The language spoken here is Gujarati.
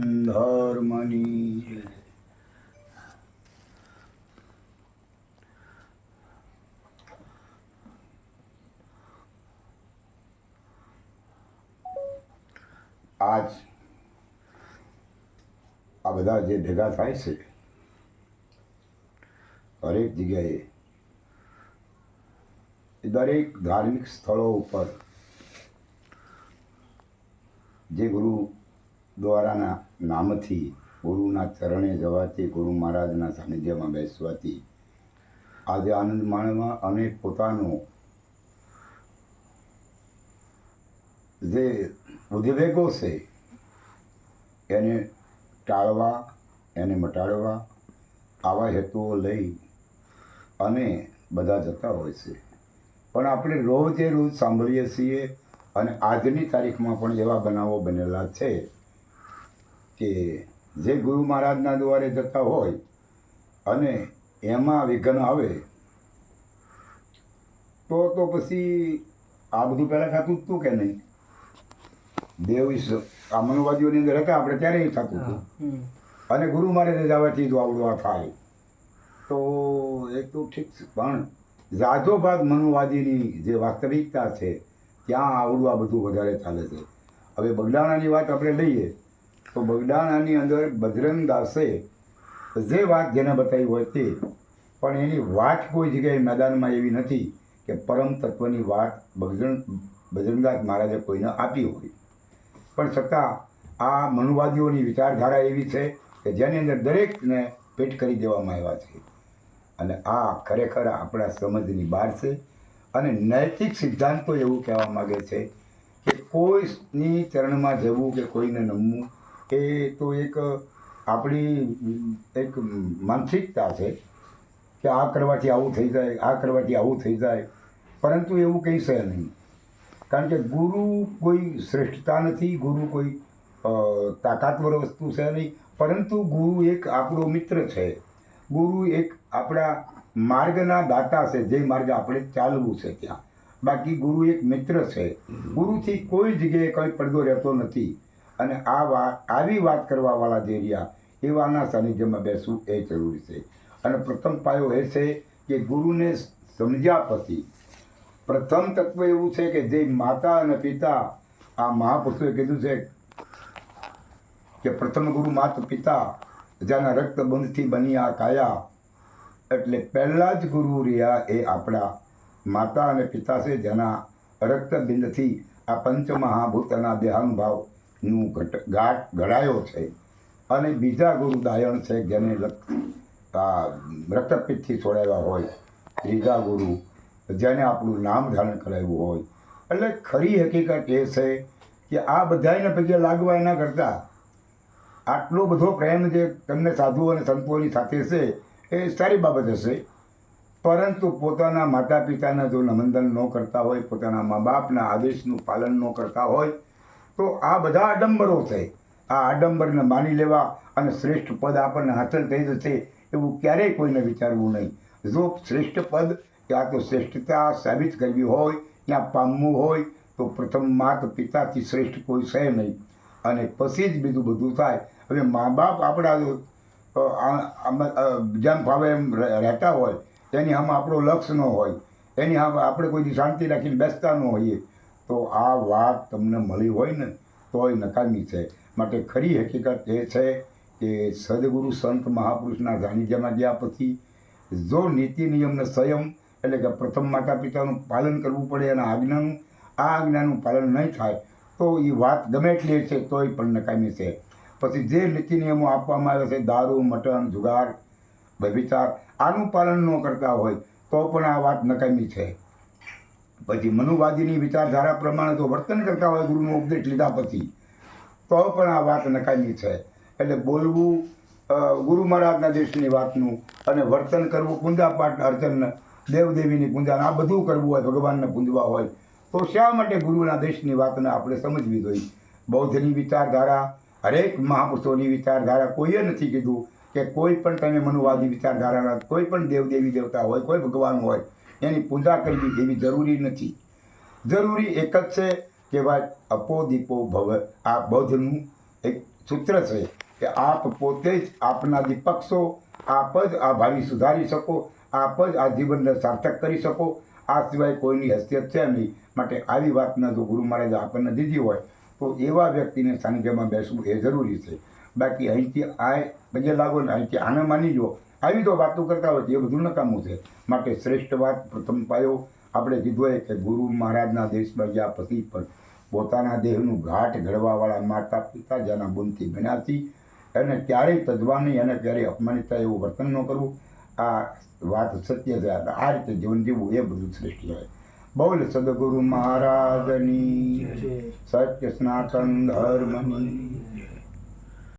ધર્મની આજ આ બધા જે ભેગા થાય છે હરેક જગ્યાએ દરેક ધાર્મિક સ્થળો ઉપર જે ગુરુ દ્વારાના નામથી ગુરુના ચરણે જવાથી ગુરુ મહારાજના સાનિધ્યમાં બેસવાથી આજે આનંદ માણવા અને પોતાનો જે ઉદ્વેગો છે એને ટાળવા એને મટાડવા આવા હેતુઓ લઈ અને બધા જતા હોય છે. પણ આપણે રોજે રોજ સાંભળીએ છીએ અને આજની તારીખમાં પણ એવા બનાવો બનેલા છે કે જે ગુરુ મહારાજના દ્વારે જતા હોય અને એમાં વિઘ્ન આવે તો પછી આ બધું પહેલાં થતું જ હતું કે નહીં? દેવ આ મનુવાદીઓની અંદર હતા આપણે ત્યારે થતું હતું અને ગુરુ મહારાજે જવાથી જ આવડું આ થાય તો એ તો ઠીક છે. પણ ઝાઝો ભાગ મનુવાદીની જે વાસ્તવિકતા છે ત્યાં આવડું આ બધું વધારે ચાલે છે. હવે બગદાણાની વાત આપણે લઈએ તો બગદાણાની અંદર બજરંગદાસે જે વાત જેને બતાવી હોય તે, પણ એની વાત કોઈ જગ્યાએ મેદાનમાં એવી નથી કે પરમ તત્વની વાત બજરંગદાસ મહારાજે કોઈને આપી હોય. પણ છતાં આ મનુવાદીઓની વિચારધારા એવી છે કે જેની અંદર દરેકને પેટ કરી દેવામાં આવ્યા છે અને આ ખરેખર આપણા સમજની બહાર છે. અને નૈતિક સિદ્ધાંતો એવું કહેવા માગે છે કે કોઈની ચરણમાં જવું કે કોઈને નમવું એ તો એક આપણી એક માનસિકતા છે કે આ કરવાથી આવું થઈ જાય, આ કરવાથી આવું થઈ જાય, પરંતુ એવું કંઈ છે નહીં. કારણ કે ગુરુ કોઈ શ્રેષ્ઠતા નથી, ગુરુ કોઈ તાકાતવર વસ્તુ છે નહીં, પરંતુ ગુરુ એક આપણો મિત્ર છે. ગુરુ એક આપણા માર્ગના દાતા છે, જે માર્ગ આપણે ચાલવું છે ત્યાં. બાકી ગુરુ એક મિત્ર છે. ગુરુથી કોઈ જગ્યાએ કંઈ પડદો રહેતો નથી. અને આવી વાત કરવાવાળા જે રહ્યા એવાના સાનિધ્યમાં બેસવું એ જરૂરી છે. અને પ્રથમ પાયો એ છે કે ગુરુને સમજ્યા પછી પ્રથમ તત્વ એવું છે કે જે માતા અને પિતા, આ મહાપુરુષોએ કીધું છે કે પ્રથમ ગુરુ માત પિતા જેના રક્તબંધથી બની આ કાયા, એટલે પહેલાં જ ગુરુ રહ્યા એ આપણા માતા અને પિતા છે, જેના રક્તબિંદથી આ પંચમહાભૂતના દેહાનુભાવનું ગાંઠ ઘડાયો છે. અને બીજા ગુરુ દાયણ છે જેને રક્તપિત્તથી છોડાવ્યા હોય. ત્રીજા ગુરુ જેને આપણું નામ ધારણ કરાવ્યું હોય. એટલે ખરી હકીકત એ છે કે આ બધાને પગે લાગવા એના કરતાં આટલો બધો પ્રેમ જે તમને સાધુઓ અને સંતોની સાથે છે એ સારી બાબત હશે. પરંતુ પોતાના માતા પિતાને જો નમંદન ન કરતા હોય, પોતાના મા બાપના આદેશનું પાલન ન કરતા હોય તો આ બધા આડંબરો છે. આ આડંબરને માની લેવા અને શ્રેષ્ઠ પદ આપણને હાંસલ થઈ જશે એવું ક્યારેય કોઈને વિચારવું નહીં. જો શ્રેષ્ઠ પદ કે આ તો શ્રેષ્ઠતા સાબિત કરવી હોય, ત્યાં પામવું હોય તો પ્રથમ માત પિતાથી શ્રેષ્ઠ કોઈ છે નહીં અને પછી જ બીજું બધું થાય. હવે મા બાપ આપણા જેમ ભાવે એમ રહેતા હોય, એની આમ આપણો લક્ષ્ય ન હોય, એની આમ આપણે કોઈ શાંતિ રાખીને બેસતા ન હોઈએ તો આ વાત તમને મળી હોય ને તોય નકામી છે. માટે ખરી હકીકત એ છે કે સદગુરુ સંત મહાપુરુષના સાનિધ્યમાં ગયા પછી જો નીતિ નિયમને સંયમ એટલે કે પ્રથમ માતા પિતાનું પાલન કરવું પડે એના આજ્ઞાનું, આ આજ્ઞાનું પાલન નહીં થાય તો એ વાત ગમે એટલી છે તોય પણ નકામી છે. પછી જે નીતિ નિયમો આપવામાં આવે છે, દારૂ, મટન, જુગાર, વ્યભિચાર, આનું પાલન ન કરતા હોય તો પણ આ વાત નકામી છે. પછી મનુવાદીની વિચારધારા પ્રમાણે જો વર્તન કરતા હોય ગુરુનો ઉપદેશ લીધા પછી તો પણ આ વાત નકામી છે. એટલે બોલવું ગુરુ મહારાજના દેશની વાતનું અને વર્તન કરવું પૂંજાપાઠ અર્ચન દેવદેવીની પૂંજા આ બધું કરવું હોય, ભગવાનને પૂંજવા હોય તો શા માટે ગુરુના દેશની વાતને આપણે સમજવી જોઈએ? બૌદ્ધની વિચારધારા, હરેક મહાપુરુષોની વિચારધારા કોઈએ નથી કીધું કે કોઈ પણ તમે મનુવાદી વિચારધારાના કોઈ પણ દેવદેવી દેવતા હોય, કોઈ ભગવાન હોય એની પૂજા કરવી એવી જરૂરી નથી. જરૂરી એક જ છે કે ભાઈ અપો દીપો ભવ, આ બૌદ્ધનું એક સૂત્ર છે કે આપ પોતે જ આપના દીપક છો, આપ જ આ ભાવિ સુધારી શકો, આપ જ આ જીવનને સાર્થક કરી શકો, આ સિવાય કોઈની હૈસિયત છે નહીં. માટે આવી વાતના જો ગુરુ મહારાજે આપણને દીધી હોય તો એવા વ્યક્તિને સાનિધ્યમાં બેસવું એ જરૂરી છે. બાકી અહીંથી આ પગે લાગો ને અહીંથી આને માની લો, આવી તો વાતો કરતા હોય તો એ બધું નકામું છે. માટે શ્રેષ્ઠ વાત પ્રથમ પાયો આપણે કીધો હોય કે ગુરુ મહારાજના દેશમાં ગયા પછી પણ પોતાના દેહનું ઘાટ ઘડવાવાળા માતા પિતા જેના ગુણથી બન્યાથી એને ક્યારેય તજવા નહીં, એને ક્યારેય અપમાનિત થાય એવું વર્તન ન કરવું. આ વાત સત્ય છે. આ રીતે જીવન જીવવું એ બધું શ્રેષ્ઠ છે. બોલ સદગુરુ મહારાજની, સત્ય સનાતન ધર્મની.